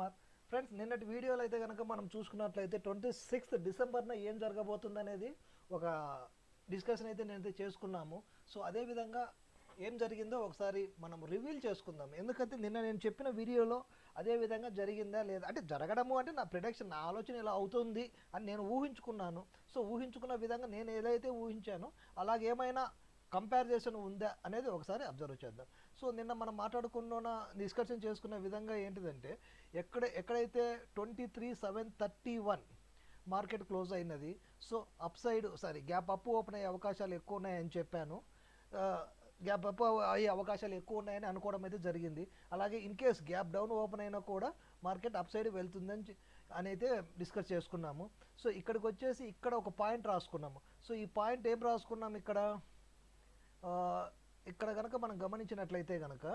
Kumar. Friends, నిన్నటి వీడియోలో అయితే కనుక మనం చూసుకున్నట్లయితే 26th డిసెంబర్న ఏం జరగబోతుంది అనేది ఒక డిస్కషన్ అయితే నేనైతే చేసుకున్నాము. సో అదేవిధంగా ఏం జరిగిందో ఒకసారి మనం రివీల్ చేసుకుందాం. ఎందుకంటే నిన్న నేను చెప్పిన వీడియోలో అదే విధంగా జరిగిందా లేదా, అంటే జరగడము అంటే నా ప్రిడిక్షన్, నా ఆలోచన ఇలా అవుతుంది అని నేను ఊహించుకున్నాను. సో ఊహించుకున్న విధంగా నేను ఏదైతే ఊహించానో అలాగేమైనా కంపారిజన్ ఉందా అనేది ఒకసారి అబ్జర్వ్ చేద్దాం. సో నిన్న మనం మాట్లాడుకున్న డిస్కషన్ చేసుకున్న విధంగా ఏంటిదంటే, ఎక్కడైతే 23,731 మార్కెట్ క్లోజ్ అయినది. So up side gap up open అయ్యే అవకాశాలు ఎక్కువ ఉన్నాయని చెప్పాను. గ్యాప్ అప్ అయ్యే అవకాశాలు ఎక్కువ ఉన్నాయని అనుకోవడం అయితే జరిగింది. అలాగే in case gap down open అయినా కూడా మార్కెట్ అప్ సైడ్ వెళ్తుందని అని అయితే డిస్కస్ చేసుకున్నాము. సో ఇక్కడికి వచ్చేసి ఇక్కడ ఒక పాయింట్ రాసుకున్నాము. సో ఈ పాయింట్ ఏం రాసుకున్నాము ఇక్కడ కనుక మనం గమనించినట్లయితే కనుక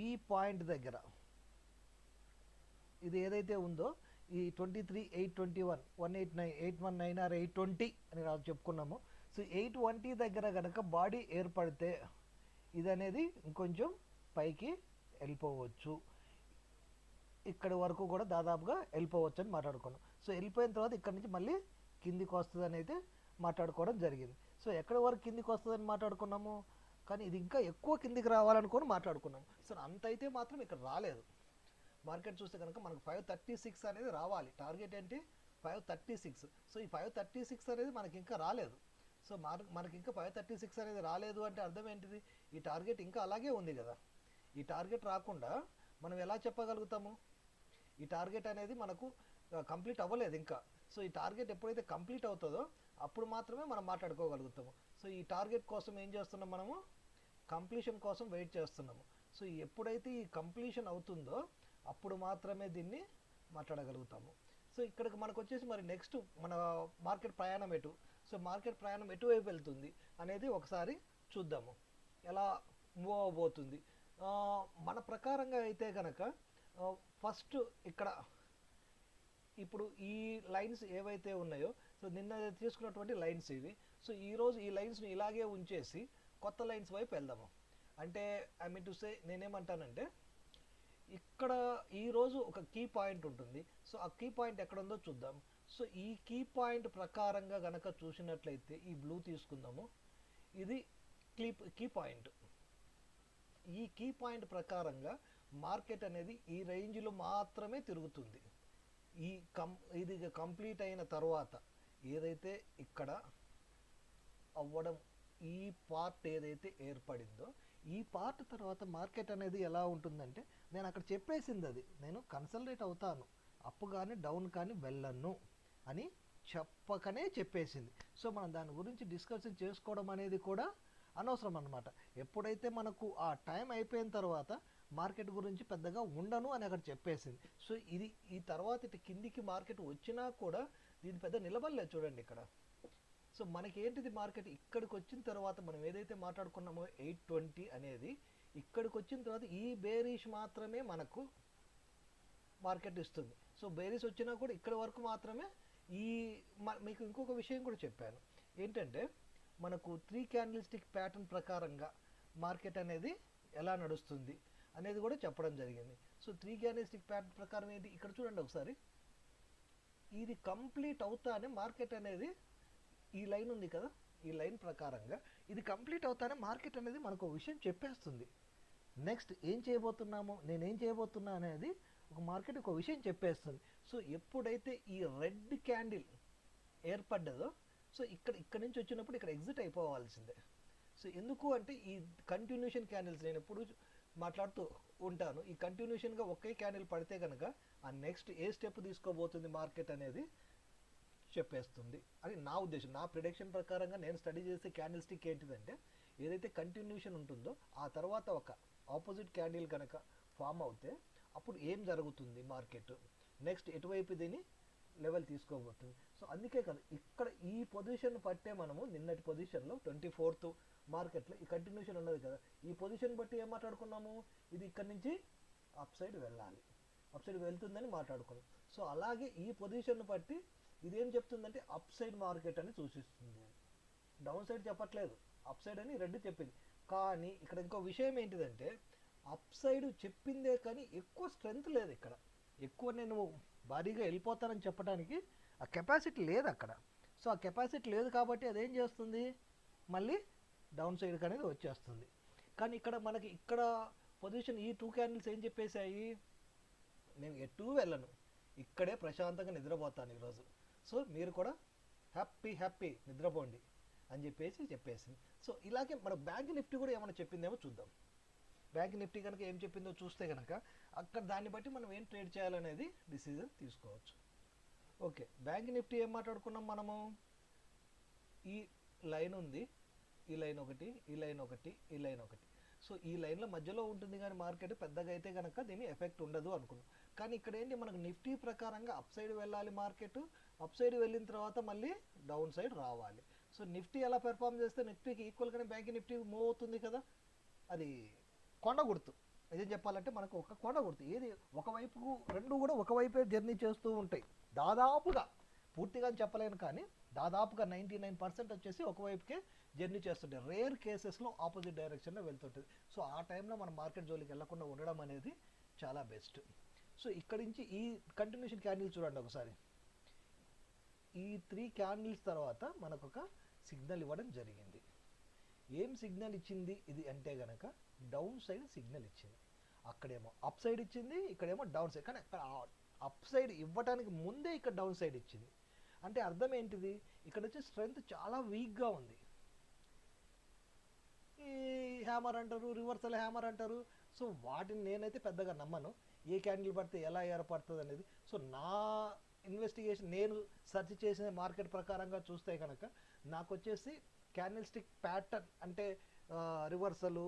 ఈ పాయింట్ దగ్గర ఇది ఏదైతే ఉందో ఈ 23,821 189 819 ఆర్ 820 అని చెప్పుకున్నాము. సో 820 దగ్గర కనుక బాడీ ఏర్పడితే ఇది అనేది ఇంకొంచెం పైకి వెళ్ళిపోవచ్చు. ఇక్కడి వరకు కూడా దాదాపుగా వెళ్ళిపోవచ్చు అని మాట్లాడుకున్నాం. సో వెళ్ళిపోయిన తర్వాత ఇక్కడ నుంచి మళ్ళీ కిందికి వస్తుంది అని అయితే మాట్లాడుకోవడం జరిగింది. సో ఎక్కడి వరకు కిందికి వస్తుందని మాట్లాడుకున్నాము, కానీ ఇది ఇంకా ఎక్కువ కిందికి రావాలనుకొని మాట్లాడుకున్నాము. సో అంత అయితే మాత్రం ఇక్కడ రాలేదు. మార్కెట్ చూస్తే కనుక మనకు 536 అనేది రావాలి. టార్గెట్ ఏంటి 536. సో ఈ 536 అనేది మనకి ఇంకా రాలేదు. సో మనకి ఇంకా 536 అనేది రాలేదు అంటే అర్థం ఏంటిది, ఈ టార్గెట్ ఇంకా అలాగే ఉంది కదా. ఈ టార్గెట్ రాకుండా మనం ఎలా చెప్పగలుగుతాము, ఈ టార్గెట్ అనేది మనకు కంప్లీట్ అవ్వలేదు ఇంకా. సో ఈ టార్గెట్ ఎప్పుడైతే కంప్లీట్ అవుతుందో అప్పుడు మాత్రమే మనం మాట్లాడుకోగలుగుతాము. సో ఈ టార్గెట్ కోసం ఏం చేస్తున్నాం, మనము కంప్లీషన్ కోసం వెయిట్ చేస్తున్నాము. సో ఎప్పుడైతే ఈ కంప్లీషన్ అవుతుందో అప్పుడు మాత్రమే దీన్ని మాట్లాడగలుగుతాము. సో ఇక్కడికి మనకు వచ్చేసి మరి నెక్స్ట్ మన మార్కెట్ ప్రయాణం ఎటు, సో మార్కెట్ ప్రయాణం ఎటువైపు వెళ్తుంది అనేది ఒకసారి చూద్దాము, ఎలా మూవ్ అవబోతుంది. మన ప్రకారంగా అయితే కనుక ఫస్ట్ ఇక్కడ ఇప్పుడు ఈ లైన్స్ ఏవైతే ఉన్నాయో, సో నిన్న తీసుకున్నటువంటి లైన్స్ ఇవి. సో ఈరోజు ఈ లైన్స్ని ఇలాగే ఉంచేసి కొత్త లైన్స్ వైపు వెళ్దాము. అంటే ఐ మీన్ టు సే, నేనేమంటానంటే ఇక్కడ ఈరోజు ఒక కీ పాయింట్ ఉంటుంది. సో ఆ కీ పాయింట్ ఎక్కడ ఉందో చూద్దాం. సో ఈ కీ పాయింట్ ప్రకారంగా గనక చూసినట్లయితే ఈ బ్లూ తీసుకుందాము, ఇది కీ పాయింట్. ఈ కీ పాయింట్ ప్రకారంగా మార్కెట్ అనేది ఈ రేంజ్లో మాత్రమే తిరుగుతుంది. ఇది కంప్లీట్ అయిన తర్వాత ఏదైతే ఇక్కడ అవ్వడం, ఈ పార్ట్ ఏదైతే ఏర్పడిందో ఈ పార్ట్ తర్వాత మార్కెట్ అనేది ఎలా ఉంటుందంటే, నేను అక్కడ చెప్పేసింది అది, నేను కన్సల్టేట్ అవుతాను, అప్ కానీ డౌన్ కానీ వెళ్ళను అని చెప్పకనే చెప్పేసింది. సో మనం దాని గురించి డిస్కషన్ చేసుకోవడం అనేది కూడా అనవసరం అన్నమాట. ఎప్పుడైతే మనకు ఆ టైం అయిపోయిన తర్వాత మార్కెట్ గురించి పెద్దగా ఉండను అని అక్కడ చెప్పేసింది. సో ఇది ఈ తర్వాత ఇటు కిందికి మార్కెట్ వచ్చినా కూడా దీని పెద్ద నిలబడలేదు చూడండి ఇక్కడ. సో మనకి ఏంటిది, మార్కెట్ ఇక్కడికి వచ్చిన తర్వాత మనం ఏదైతే మాట్లాడుకున్నామో 820 అనేది ఇక్కడికి వచ్చిన తర్వాత ఈ బేరిష్ మాత్రమే మనకు మార్కెట్ ఇస్తుంది. సో బేరిష్ వచ్చినా కూడా ఇక్కడ వరకు మాత్రమే. మీకు ఇంకొక విషయం కూడా చెప్పాను ఏంటంటే, మనకు 3 క్యాండిల్ స్టిక్ ప్యాటర్న్ ప్రకారంగా మార్కెట్ అనేది ఎలా నడుస్తుంది అనేది కూడా చెప్పడం జరిగింది. సో 3 క్యాండిల్ స్టిక్ ప్యాటర్న్ ప్రకారం ఏంటి, ఇక్కడ చూడండి ఒకసారి, ఇది కంప్లీట్ అవుతానే మార్కెట్ అనేది, ఈ లైన్ ఉంది కదా, ఈ లైన్ ప్రకారంగా ఇది కంప్లీట్ అవుతానే మార్కెట్ అనేది మనకు ఒక విషయం చెప్పేస్తుంది. నెక్స్ట్ ఏం చేయబోతున్నామో, నేనేం చేయబోతున్నా అనేది ఒక మార్కెట్ ఒక విషయం చెప్పేస్తుంది. సో ఎప్పుడైతే ఈ రెడ్ క్యాండిల్ ఏర్పడ్డదో, సో ఇక్కడ నుంచి వచ్చినప్పుడు ఇక్కడ ఎగ్జిట్ అయిపోవాల్సిందే. సో ఎందుకు అంటే ఈ కంటిన్యూషన్ క్యాండిల్స్ నేను ఎప్పుడు మాట్లాడుతూ ఉంటాను, ఈ కంటిన్యూషన్గా ఒకే క్యాండిల్ పడితే కనుక ఆ నెక్స్ట్ ఏ స్టెప్ తీసుకోబోతుంది మార్కెట్ అనేది చెప్పేస్తుంది అని నా ఉద్దేశం. నా ప్రిడిక్షన్ ప్రకారంగా నేను స్టడీ చేసే క్యాండిల్ స్టిక్ ఏంటిదంటే, ఏదైతే కంటిన్యూషన్ ఉంటుందో ఆ తర్వాత ఒక ఆపోజిట్ క్యాండిల్ కనుక ఫామ్ అవుతే అప్పుడు ఏం జరుగుతుంది, మార్కెట్ నెక్స్ట్ ఎటువైపు దీన్ని లెవెల్ తీసుకోబోతుంది. సో అందుకే కదా ఇక్కడ ఈ పొజిషన్ పట్టే మనము నిన్నటి పొజిషన్లో 24th మార్కెట్లో ఈ కంటిన్యూషన్ ఉన్నది కదా, ఈ పొజిషన్ బట్టి ఏం మాట్లాడుకున్నాము, ఇది ఇక్కడ నుంచి అప్ సైడ్ వెళ్ళాలి, అప్ సైడ్ వెళ్తుందని మాట్లాడుకున్నాం. సో అలాగే ఈ పొజిషన్ బట్టి ఇదేం చెప్తుందంటే అప్ సైడ్ మార్కెట్ అని సూచిస్తుంది, డౌన్ సైడ్ చెప్పట్లేదు, అప్ సైడ్ అని రెడ్ చెప్పింది. కానీ ఇక్కడ ఇంకో విషయం ఏంటిదంటే, అప్ సైడ్ చెప్పిందే కానీ ఎక్కువ స్ట్రెంగ్త్ లేదు ఇక్కడ. ఎక్కువ నేను భారీగా వెళ్ళిపోతానని చెప్పడానికి ఆ కెపాసిటీ లేదు అక్కడ. సో ఆ కెపాసిటీ లేదు కాబట్టి అదేం చేస్తుంది, మళ్ళీ డౌన్ సైడ్కి అనేది వచ్చేస్తుంది. కానీ ఇక్కడ మనకి ఇక్కడ పొజిషన్ ఈ 2 క్యాండిల్స్ ఏం చెప్పేశాయి, నేను ఎటు వెళ్ళను, ఇక్కడే ప్రశాంతంగా నిద్రపోతాను ఈరోజు, సో మీరు కూడా హ్యాపీ నిద్రపోండి అని చెప్పేసింది. సో ఇలాగే మన బ్యాంక్ నిఫ్టీ కూడా ఏమైనా చెప్పిందేమో చూద్దాం. బ్యాంక్ నిఫ్టీ కనుక ఏం చెప్పిందో చూస్తే కనుక అక్కడ దాన్ని బట్టి మనం ఏం ట్రేడ్ చేయాలనేది డిసిజన్ తీసుకోవచ్చు. ఓకే, బ్యాంక్ నిఫ్టీ ఏం మాట్లాడుకున్నాం మనము, ఈ లైన్ ఉంది, ఈ లైన్ ఒకటి, ఈ లైన్ ఒకటి, ఈ లైన్ ఒకటి. సో ఈ లైన్ల మధ్యలో ఉంటుంది కానీ మార్కెట్ పెద్దగా అయితే కనుక దీని ఎఫెక్ట్ ఉండదు అనుకున్నాం. కానీ ఇక్కడ ఏంటి, మనకు నిఫ్టీ ప్రకారంగా అప్ సైడ్ వెళ్ళాలి మార్కెట్, అప్ సైడ్ వెళ్ళిన తర్వాత మళ్ళీ డౌన్ సైడ్ రావాలి. సో నిఫ్టీ ఎలా పెర్ఫామ్ చేస్తే నిఫ్టీకి ఈక్వల్గానే బ్యాంక్ నిఫ్టీ మూవ్ అవుతుంది కదా, అది కొండ గుర్తు. నిజం చెప్పాలంటే మనకు ఒక కొండ గుర్తు, ఏది ఒకవైపు రెండు కూడా ఒకవైపే జర్నీ చేస్తూ ఉంటాయి దాదాపుగా, పూర్తిగా చెప్పలేను కానీ దాదాపుగా 99% వచ్చేసి ఒకవైపుకే జర్నీ చేస్తుంటాయి. రేర్ కేసెస్లో ఆపోజిట్ డైరెక్షన్లో వెళ్తుంటుంది. సో ఆ టైంలో మనం మార్కెట్ జోలికి వెళ్లకుండా ఉండడం అనేది చాలా బెస్ట్. సో ఇక్కడి నుంచి ఈ కంటిన్యూషన్ క్యాండిల్స్ చూడండి ఒకసారి, ఈ 3 క్యాండిల్స్ తర్వాత మనకు ఒక సిగ్నల్ ఇవ్వడం జరిగింది. ఏం సిగ్నల్ ఇచ్చింది ఇది అంటే కనుక డౌన్ సైడ్ సిగ్నల్ ఇచ్చింది. అక్కడేమో అప్ సైడ్ ఇచ్చింది, ఇక్కడేమో డౌన్ సైడ్. కానీ అక్కడ అప్ సైడ్ ఇవ్వడానికి ముందే ఇక్కడ డౌన్ సైడ్ ఇచ్చింది. అంటే అర్థం ఏంటిది, ఇక్కడ వచ్చి స్ట్రెంగ్త్ చాలా వీక్గా ఉంది. ఈ హ్యామర్ అంటారు, రివర్సల్ హ్యామర్ అంటారు. సో వాటిని నేనైతే పెద్దగా నమ్మను, ఏ క్యాండిల్ పడితే ఎలా ఏర్పడుతుంది అనేది. సో నా ఇన్వెస్టిగేషన్, నేను సెర్చ్ చేసిన మార్కెట్ ప్రకారంగా చూస్తే కనుక నాకు వచ్చేసి క్యాండిల్ స్టిక్ ప్యాటర్న్ అంటే రివర్సలు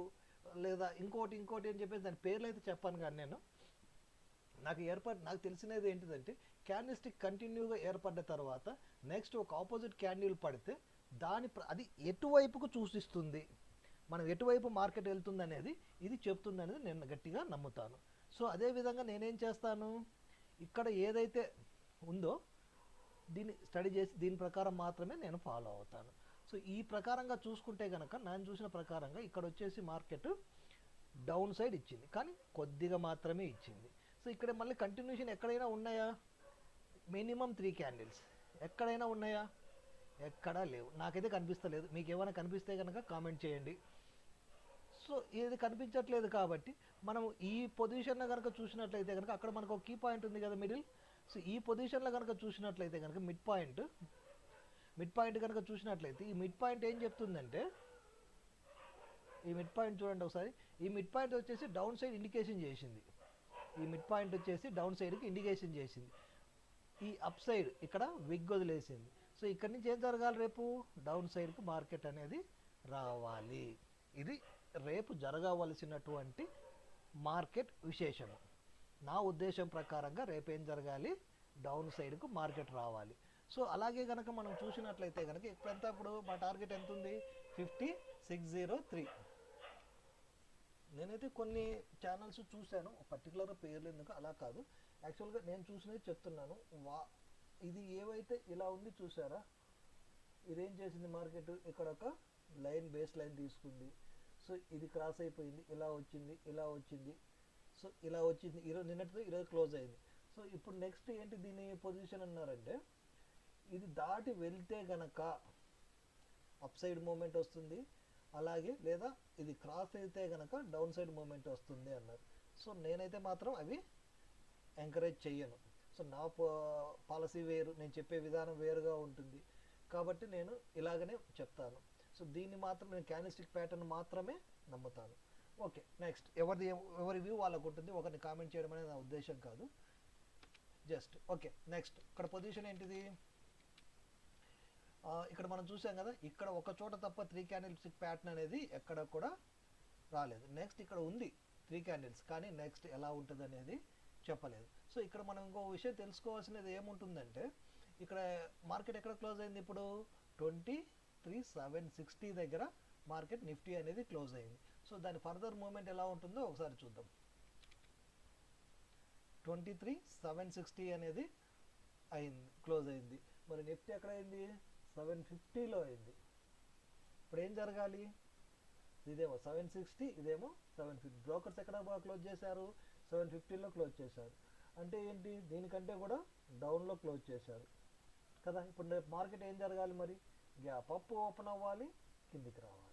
లేదా ఇంకోటి అని చెప్పేసి దాని పేర్లు అయితే చెప్పాను. కానీ నేను నాకు తెలిసినది ఏంటిదంటే క్యాండిల్ స్టిక్ కంటిన్యూగా ఏర్పడ్డ తర్వాత నెక్స్ట్ ఒక ఆపోజిట్ క్యాండిల్ పడితే అది ఎటువైపుకు సూచిస్తుంది, మనం ఎటువైపు మార్కెట్ వెళ్తుంది అనేది ఇది చెప్తుంది అనేది నేను గట్టిగా నమ్ముతాను. సో అదేవిధంగా నేనేం చేస్తాను, ఇక్కడ ఏదైతే ఉందో దీన్ని స్టడీ చేసి దీని ప్రకారం మాత్రమే నేను ఫాలో అవుతాను. సో ఈ ప్రకారంగా చూసుకుంటే కనుక నేను చూసిన ప్రకారంగా ఇక్కడ వచ్చేసి మార్కెట్ డౌన్ సైడ్ ఇచ్చింది, కానీ కొద్దిగా మాత్రమే ఇచ్చింది. సో ఇక్కడ మళ్ళీ కంటిన్యూషన్ ఎక్కడైనా ఉన్నాయా, మినిమం 3 క్యాండిల్స్ ఎక్కడైనా ఉన్నాయా, ఎక్కడా లేవు, నాకైతే కనిపిస్తలేదు. మీకు ఏమైనా కనిపిస్తే కనుక కామెంట్ చేయండి. సో ఇది కనిపించట్లేదు కాబట్టి మనము ఈ పొజిషన్లో కనుక చూసినట్లయితే కనుక అక్కడ మనకు ఒక కీ పాయింట్ ఉంది కదా మిడిల్. సో ఈ పొజిషన్లో కనుక చూసినట్లయితే కనుక మిడ్ పాయింట్ కనుక చూసినట్లయితే ఈ మిడ్ పాయింట్ ఏం చెప్తుందంటే, ఈ మిడ్ పాయింట్ చూడండి ఒకసారి, ఈ మిడ్ పాయింట్ వచ్చేసి డౌన్ సైడ్ ఇండికేషన్ చేసింది. ఈ మిడ్ పాయింట్ వచ్చేసి డౌన్ సైడ్కి ఇండికేషన్ చేసింది. ఈ అప్ సైడ్ ఇక్కడ విగ్ వదిలేసింది. సో ఇక్కడ నుంచి ఏం జరగాలి, రేపు డౌన్ సైడ్కి మార్కెట్ అనేది రావాలి. ఇది రేపు జరగవలసినటువంటి మార్కెట్ విశేషము. నా ఉద్దేశం ప్రకారంగా రేపు ఏం జరగాలి, డౌన్ సైడ్కు మార్కెట్ రావాలి. సో అలాగే కనుక మనం చూసినట్లయితే కనుక ఇప్పుడంతా ఇప్పుడు మా టార్గెట్ ఎంత ఉంది, 5603. నేనైతే కొన్ని ఛానల్స్ చూశాను, పర్టికులర్ పేర్లు ఎందుకు అలా కాదు, యాక్చువల్గా నేను చూసినది చెప్తున్నాను. ఇది ఏవైతే ఇలా ఉంది చూసారా, ఇదేం చేసింది మార్కెట్, ఇక్కడ ఒక లైన్ బేస్ లైన్ తీసుకుంది. సో ఇది క్రాస్ అయిపోయింది, ఇలా వచ్చింది. సో ఇలా వచ్చింది, నిన్నటితో ఈరోజు క్లోజ్ అయింది. సో ఇప్పుడు నెక్స్ట్ ఏంటి దీని పొజిషన్ అన్నారంటే, ఇది దాటి వెళ్తే గనక అప్ సైడ్ మూమెంట్ వస్తుంది, అలాగే లేదా ఇది క్రాస్ అయితే కనుక డౌన్ సైడ్ మూమెంట్ వస్తుంది అన్నారు. సో నేనైతే మాత్రం అవి ఎంకరేజ్ చెయ్యను. సో నా పాలసీ వేరు, నేను చెప్పే విధానం వేరుగా ఉంటుంది కాబట్టి నేను ఇలాగనే చెప్తాను. సో దీన్ని మాత్రం నేను క్యాండిల్స్టిక్ ప్యాటర్న్ మాత్రమే నమ్ముతాను. ఓకే, నెక్స్ట్ ఎవరి వ్యూ వాళ్ళకు ఉంటుంది, ఒకరిని కామెంట్ చేయడం అనేది నా ఉద్దేశం కాదు, జస్ట్ ఓకే. నెక్స్ట్ ఇక్కడ పొజిషన్ ఏంటిది, ఇక్కడ మనం చూసాం కదా, ఇక్కడ ఒక చోట తప్ప 3 క్యాండిల్స్టిక్ ప్యాటర్న్ అనేది ఎక్కడ కూడా రాలేదు. నెక్స్ట్ ఇక్కడ ఉంది 3 క్యాండిల్స్, కానీ నెక్స్ట్ ఎలా ఉంటుంది అనేది చెప్పలేదు. సో ఇక్కడ మనం ఇంకో విషయం తెలుసుకోవాల్సినది ఏముంటుందంటే, ఇక్కడ మార్కెట్ ఎక్కడ క్లోజ్ అయింది, ఇప్పుడు 23,760 దగ్గర మార్కెట్ నిఫ్టీ అనేది క్లోజ్ అయింది. సో దాని ఫర్దర్ మూమెంట్ ఎలా ఉంటుందో ఒకసారి చూద్దాం. 23,760 అనేది క్లోజ్ అయింది. మరి నిఫ్టీ ఎక్కడ అయింది, 750లో అయింది. ఇప్పుడు ఏం జరగాలి, ఇదేమో 760, ఇదేమో 750. బ్రోకర్స్ ఎక్కడ క్లోజ్ చేశారు? 750లో క్లోజ్ చేశారు. అంటే ఏంటి, దీనికంటే కూడా డౌన్లో క్లోజ్ చేశారు కదా. ఇప్పుడు రేపు మార్కెట్ ఏం జరగాలి మరి? గ్యాప్ అప్ ఓపెన్ అవ్వాలి, కిందికి రావాలి.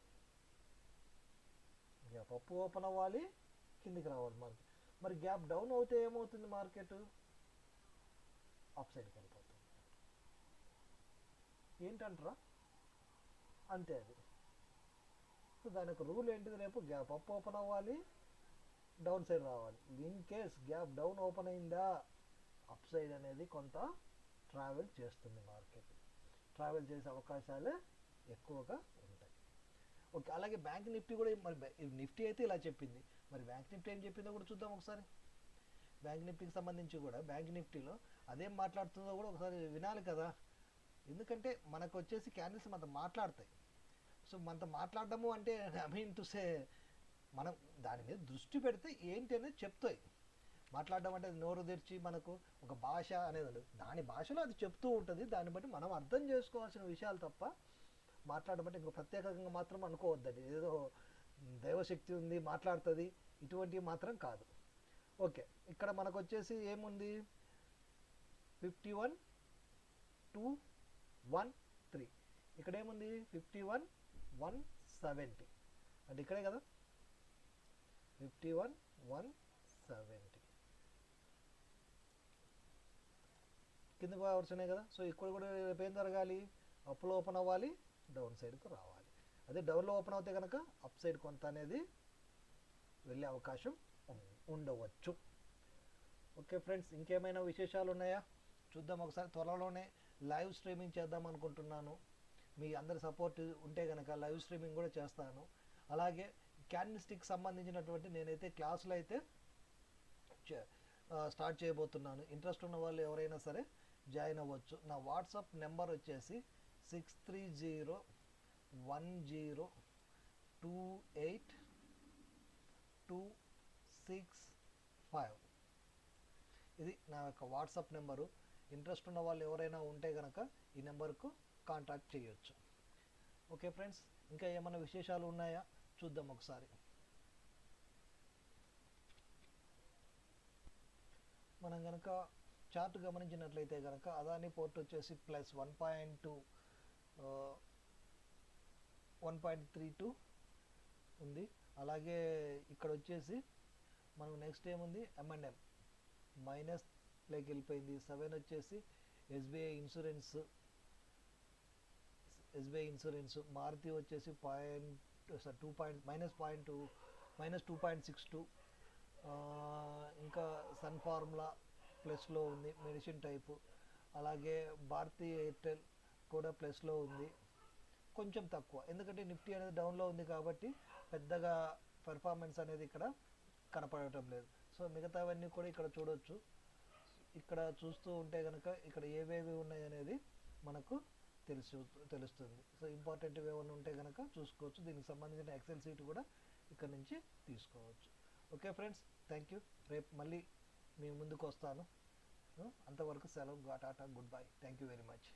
గ్యాప్ అప్ ఓపెన్ అవ్వాలి, కిందికి రావాలి మార్కెట్. మరి గ్యాప్ డౌన్ అవుతే ఏమవుతుంది? మార్కెట్ అప్ సైడ్కి వెళ్ళిపోతుంది. ఏంటంటారా? అంతే అది. సో దాని యొక్క రూల్ ఏంటిది? రేపు గ్యాప్ అప్ ఓపెన్ అవ్వాలి, డౌన్ సైడ్ రావాలి. In case gap down open అయిందా, అప్ సైడ్ అనేది కొంత ట్రావెల్ చేస్తుంది మార్కెట్. ట్రావెల్ చేసే అవకాశాలే ఎక్కువగా ఉంటాయి. ఓకే, అలాగే బ్యాంక్ నిఫ్టీ కూడా, మరి నిఫ్టీ అయితే ఇలా చెప్పింది, మరి బ్యాంక్ నిఫ్టీ ఏం చెప్పిందో కూడా చూద్దాం ఒకసారి. బ్యాంక్ నిఫ్టీకి సంబంధించి కూడా బ్యాంక్ నిఫ్టీలో అదేం మాట్లాడుతుందో కూడా ఒకసారి వినాలి కదా. ఎందుకంటే మనకు వచ్చేసి క్యాండిల్స్ మనతో మాట్లాడతాయి. సో మనతో మాట్లాడడము అంటే ఐ మీన్ టు సే, మనం దాని మీద దృష్టి పెడితే ఏంటి అనేది చెప్తాయి. మాట్లాడడం అంటే నోరు తెరిచి మనకు ఒక భాష అనేది ఉండదు, దాని భాషలో అది చెప్తూ ఉంటుంది. దాన్ని బట్టి మనం అర్థం చేసుకోవాల్సిన విషయాలు తప్ప మాట్లాడడం అంటే ఇంకా ప్రత్యేకంగా మాత్రం అనుకోవద్దండి, ఏదో దైవశక్తి ఉంది మాట్లాడుతుంది, ఇటువంటివి మాత్రం కాదు. ఓకే, ఇక్కడ మనకు వచ్చేసి ఏముంది? 51,213. ఇక్కడ ఏముంది? 51,170. అంటే ఇక్కడే కదా, 51,170 కింద అవర్స్ ఉన్నాయి కదా. సో ఇక్కడ కూడా రేపు ఏం జరగాలి? అప్లో ఓపెన్ అవ్వాలి, డౌన్ సైడ్కి రావాలి. అదే డౌన్లో ఓపెన్ అవుతే కనుక అప్ సైడ్ కొంత అనేది వెళ్ళే అవకాశం ఉండవచ్చు. ఓకే ఫ్రెండ్స్, ఇంకేమైనా విశేషాలు ఉన్నాయా చూద్దాం ఒకసారి. త్వరలోనే లైవ్ స్ట్రీమింగ్ చేద్దాం అనుకుంటున్నాను. మీ అందరి సపోర్ట్ ఉంటే కనుక లైవ్ స్ట్రీమింగ్ కూడా చేస్తాను. అలాగే క్యాండిల్ స్టిక్ సంబంధించినటువంటి నేనైతే క్లాసులు అయితే స్టార్ట్ చేయబోతున్నాను. ఇంట్రెస్ట్ ఉన్న వాళ్ళు ఎవరైనా సరే జాయిన్ అవ్వచ్చు. నా వాట్సాప్ నెంబర్ వచ్చేసి 6301028265. ఇది నా యొక్క వాట్సాప్ నెంబరు. ఇంట్రెస్ట్ ఉన్న వాళ్ళు ఎవరైనా ఉంటే కనుక ఈ నెంబర్కు కాంటాక్ట్ చేయొచ్చు. ఓకే ఫ్రెండ్స్, ఇంకా ఏమైనా విశేషాలు ఉన్నాయా చూద్దాం ఒకసారి. మనం కనుక చార్ట్ గమనించినట్లయితే కనుక అదాని పోర్ట్ వచ్చేసి +1.32 ఉంది. అలాగే ఇక్కడ వచ్చేసి మనకు నెక్స్ట్ ఏముంది? M&M మైనస్లోకి వెళ్ళిపోయింది. 7 వచ్చేసి ఎస్బీఐ ఇన్సూరెన్స్. మారుతి వచ్చేసి -2.62. ఇంకా సన్ ఫార్ములా ప్లస్లో ఉంది, మెడిసిన్ టైపు. అలాగే భారతీ ఎయిర్టెల్ కూడా ప్లస్లో ఉంది, కొంచెం తక్కువ. ఎందుకంటే నిఫ్టీ అనేది డౌన్లో ఉంది కాబట్టి పెద్దగా పెర్ఫార్మెన్స్ అనేది ఇక్కడ కనపడటం లేదు. సో మిగతావన్నీ కూడా ఇక్కడ చూడవచ్చు. ఇక్కడ చూస్తూ ఉంటే కనుక ఇక్కడ ఏవేవి ఉన్నాయి అనేది మనకు తెలుస్తుంది. సో ఇంపార్టెంట్ ఏమైనా ఉంటే కనుక చూసుకోవచ్చు. దీనికి సంబంధించిన ఎక్సెల్ సీట్ కూడా ఇక్కడ నుంచి తీసుకోవచ్చు. Okay friends, thank you. రేపు మళ్ళీ మీ ముందుకు వస్తాను. అంతవరకు సెలవు. Tata, good bye. Thank you very much.